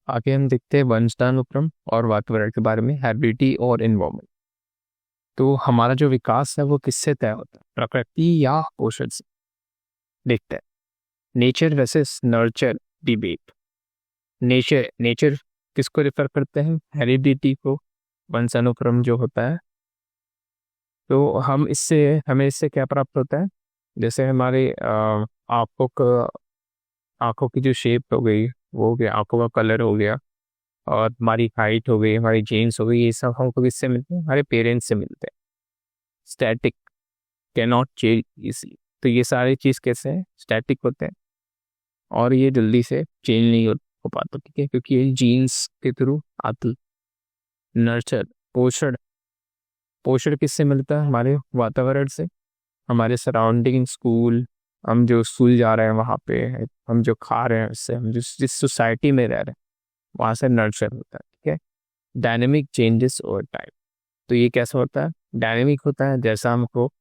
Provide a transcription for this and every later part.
आगे हम देखते हैं वंशानुक्रम और वातावरण के बारे में, हैबिलिटी और इन्वायरमेंट। तो हमारा जो विकास है वो किससे तय होता है, प्रकृति या पोषण से? देखते हैं nature versus nurture debate. Nature nature किसको रेफर करते हैं? हेरिडिटी को, वंशानुक्रम जो होता है। तो हमें इससे क्या प्राप्त होता है? जैसे हमारे आंखों का आंखों की जो शेप हो गई वो हो गया, आंखों का कलर हो गया, और हमारी हाइट हो गई, हमारी जीन्स हो गई, ये सब हमको किससे मिलते हैं? हमारे पेरेंट्स से मिलते हैं। Static, can not change easily. तो ये सारी चीज़ कैसे हैं? स्टैटिक होते हैं, और ये जल्दी से चेंज नहीं हो पाता, ठीक है, क्योंकि ये जीन्स के थ्रू आती। नर्चर, पोषण। पोषण किससे मिलता है? हमारे वातावरण से, हमारे सराउंडिंग, स्कूल, हम जो स्कूल जा रहे हैं वहाँ पे, हम जो खा रहे हैं उससे, हम जिस सोसाइटी में रह रहे हैं वहाँ से नर्चर होता है, ठीक है। Dynamic changes over time. तो ये कैसा होता है? डायनेमिक होता है, जैसा हमको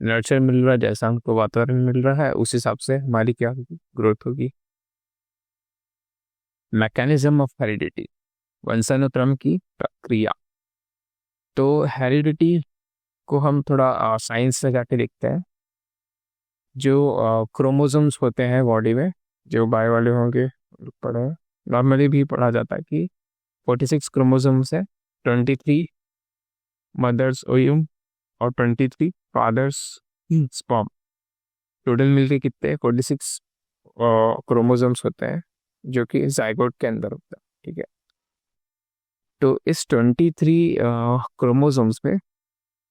नर्चर मिल रहा है, जैसा हमको वातावरण मिल रहा है, उस हिसाब से हमारी क्या होगी? ग्रोथ होगी। मैकेनिज्म ऑफ हेरिडिटी, वंशानुक्रम की प्रक्रिया। तो हेरिडिटी को हम थोड़ा साइंस से जाके देखते हैं। जो क्रोमोसोम्स होते हैं बॉडी में, जो बायो वाले होंगे, पढ़े नॉर्मली भी पढ़ा जाता है कि 46 क्रोमोसोम्स है, 23 मदर्स ओव्यूम और 23 फादर्स स्पर्म। टोटल मिलके कितने? 46 क्रोमोसोम्स होते हैं, जो कि जाइगोट के अंदर होता है, ठीक है। तो इस 23 क्रोमोसोम्स में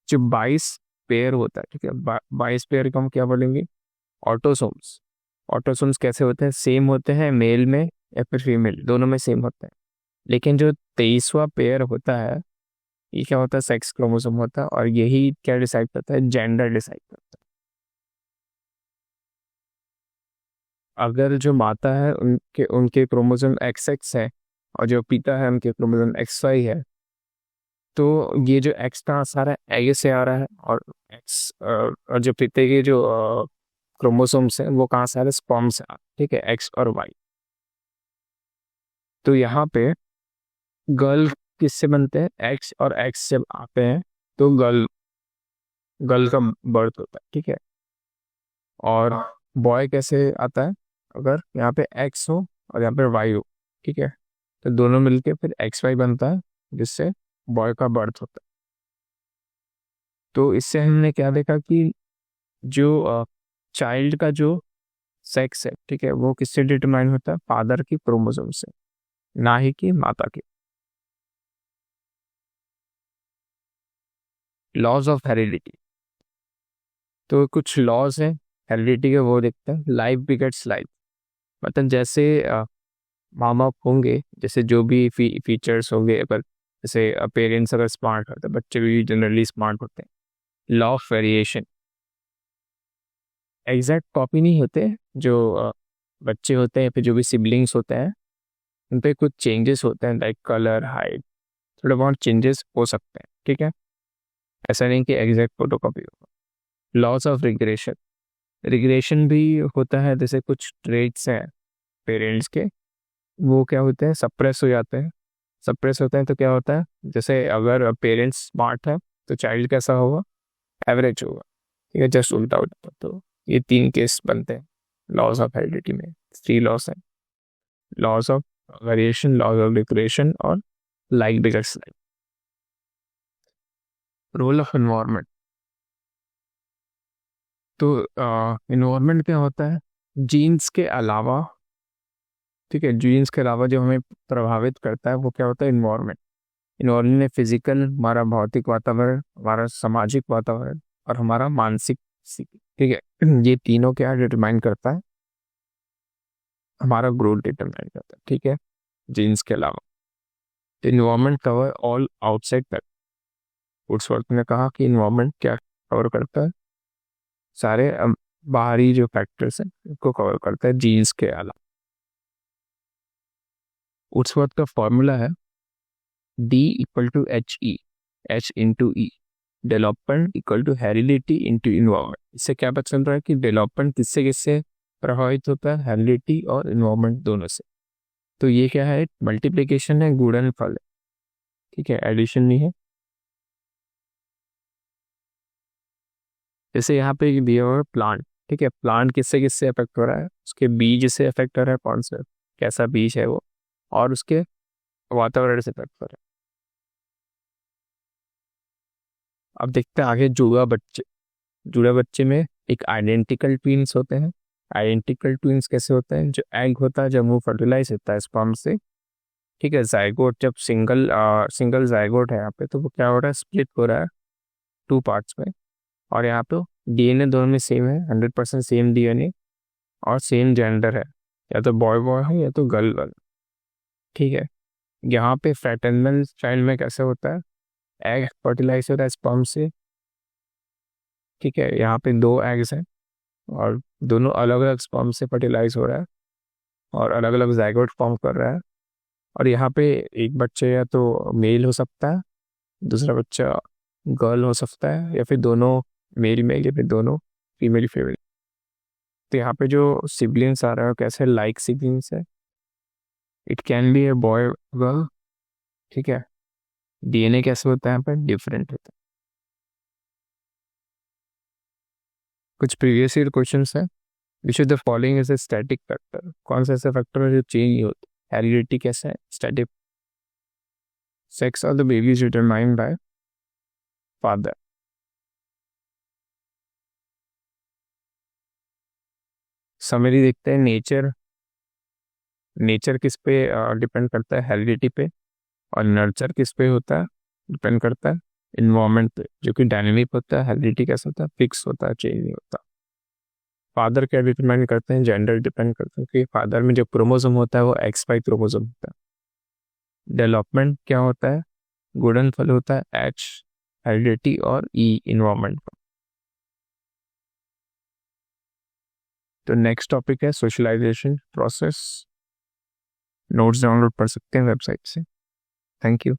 जो 22 पेयर होता है, ठीक है, 22 पेयर को हम क्या बोलेंगे? ऑटोसोम्स। ऑटोसोम्स कैसे होते हैं? सेम होते हैं मेल में या फिर फीमेल, दोनों में सेम होता है। लेकिन जो 23वां पेयर होता है, ये क्या होता है? सेक्स क्रोमोसोम होता है, और यही क्या डिसाइड करता है? जेंडर डिसाइड करता है। अगर जो माता है उनके उनके क्रोमोसोम एक्स एक्स है, और जो पिता है उनके क्रोमोसोम एक्स वाई है, तो ये जो एक्स का सारा एग से आ रहा है, और एक्स और जो पिता के जो क्रोमोसोम्स हैं वो कहाँ से आ रहे हैं? स्पर्म से आ रहे हैं, ठीक है, एक्स और वाई। तो यहाँ पे गर्ल किससे बनते हैं? एक्स और एक्स जब आते हैं तो गर्ल गर्ल का बर्थ होता है, ठीक है। और बॉय कैसे आता है? अगर यहाँ पे एक्स हो और यहाँ पे वाई हो, ठीक है, तो दोनों मिलके फिर एक्स वाई बनता है, जिससे बॉय का बर्थ होता है। तो इससे हमने क्या देखा कि जो चाइल्ड का जो सेक्स है, ठीक है, वो किससे डिटरमाइन होता है? फादर की क्रोमोसोम से, ना ही कि माता की। Laws of heredity. तो कुछ लॉज हैं हेरिडिटी के, वो देखते हैं। Life begets life. मतलब जैसे माँ बाप होंगे, जैसे जो भी फीचर्स होंगे, अगर जैसे पेरेंट्स अगर स्मार्ट होते हैं, बच्चे भी जनरली स्मार्ट होते हैं। Law of variation. Exact copy नहीं होते, जो बच्चे होते हैं, फिर जो भी सिबलिंग्स होते हैं, उन पे कुछ चेंजेस होते हैं, लाइक कलर, हाइट, थोड़े बहुत चेंजेस हो सकते हैं, ठीक है। ऐसा नहीं कि एग्जैक्ट फोटो कॉपी होगा। Loss of regression. रिग्रेशन भी होता है, जैसे कुछ ट्रेट्स हैं पेरेंट्स के, वो क्या होते हैं? सप्रेस हो जाते हैं। सप्रेस होते हैं तो क्या होता है? जैसे अगर पेरेंट्स स्मार्ट है तो चाइल्ड कैसा होगा? एवरेज होगा, ठीक है, जस्ट उल्टा हो जाता है। तो ये 3 केस बनते हैं लॉस ऑफ हेरिडिटी में। 3 लॉस हैं: laws of variation, laws of regression, और like begets like. Role of environment. तो इन्वायरमेंट क्या होता है? जीन्स के अलावा, ठीक है, जीन्स के अलावा जो हमें प्रभावित करता है वो क्या होता है? इन्वायरमेंट। इन्वायरमेंट में फिजिकल, हमारा भौतिक वातावरण, हमारा सामाजिक वातावरण, और हमारा मानसिक स्थिति, ठीक है, ये तीनों क्या डिटरमाइन करता है? हमारा ग्रोथ डिटरमाइन करता है, ठीक है, जीन्स के अलावा। तो environment cover all outside factor. Wordsworth ने कहा कि इन्वायरमेंट क्या कवर करता है? सारे बाहरी जो फैक्टर्स हैं उनको कवर करता है, जीन्स के अलावा। वुड्सवर्थ का फॉर्मूला है D=HE, H×E। Development equal to heredity into environment. इससे क्या पता चल रहा है कि डेवलपमेंट किससे किससे प्रभावित होता है? हेरिडिटी और इन्वायरमेंट दोनों से। तो ये क्या है, मल्टीप्लिकेशन है, गुणनफल है, ठीक है, एडिशन नहीं है। जैसे यहाँ पे दिया हुआ है प्लांट, ठीक है, प्लांट किससे किससे अफेक्ट हो रहा है, उसके बीज से अफेक्ट हो रहा है, कौन सा कैसा बीज है वो, और उसके वातावरण से अफेक्ट हो रहा है। अब देखते हैं आगे, जुड़वा बच्चे। जुड़वा बच्चे में एक आइडेंटिकल ट्विन्स होते हैं। आइडेंटिकल ट्विन्स कैसे होते हैं, जो एग होता है जब वो फर्टिलाइज होता है स्पर्म से, ठीक है, जाइगोट जब सिंगल जाइगोट है यहाँ पे, तो वो क्या हो रहा है, स्प्लिट हो रहा है टू पार्ट्स में। और यहाँ पे डीएनए दोनों में सेम है, 100% सेम डीएनए, और सेम जेंडर है, या तो बॉय बॉय है या तो गर्ल गर्ल, ठीक है। यहाँ पे फ्रेटर्नल चाइल्ड में कैसे होता है, एग फर्टिलाइज होता है स्पर्म से, ठीक है, यहाँ पे दो एग्स हैं और दोनों अलग अलग स्पर्म से फर्टिलाइज हो रहा है और अलग अलग जाइगोट फॉर्म कर रहा है। और यहाँ पे एक बच्चे या तो मेल हो सकता है, दूसरा बच्चा गर्ल हो सकता है, या फिर दोनों मेल मेल, या फिर दोनों फीमेल फीमेल। तो यहाँ पे जो सिबलिंग्स आ रहा है कैसे लाइक सिबलिंग्स है, it can be a boy girl, ठीक है। डीएनए कैसे होता है यहाँ पे, डिफरेंट होता है। कुछ प्रीवियस ईयर क्वेश्चंस है, which of the following is a static factor, कौन सा ऐसा फैक्टर है जो चेंज नहीं होता। हेरिडिटी कैसा है, static. Sex of the baby is determined by father. Summary देखते हैं, नेचर। नेचर किस पे डिपेंड करता है, हेरिडिटी पे। और नर्चर किस पे होता है, डिपेंड करता है इन्वायरमेंट पे, जो कि डायनेमिक होता है। हेरिडिटी कैसा होता है, फिक्स होता है, चेंज नहीं होता। फादर क्या डिपेंड करते हैं, जेंडर डिपेंड करते हैं, कि फादर में जो क्रोमोसोम होता है वो XY क्रोमोसोम होता है। डेवलपमेंट क्या होता है, गुणनफल होता है H, हेरिडिटी, और E इन्वायरमेंट। तो नेक्स्ट टॉपिक है सोशलाइजेशन प्रोसेस। नोट्स डाउनलोड कर सकते हैं वेबसाइट से। Thank you.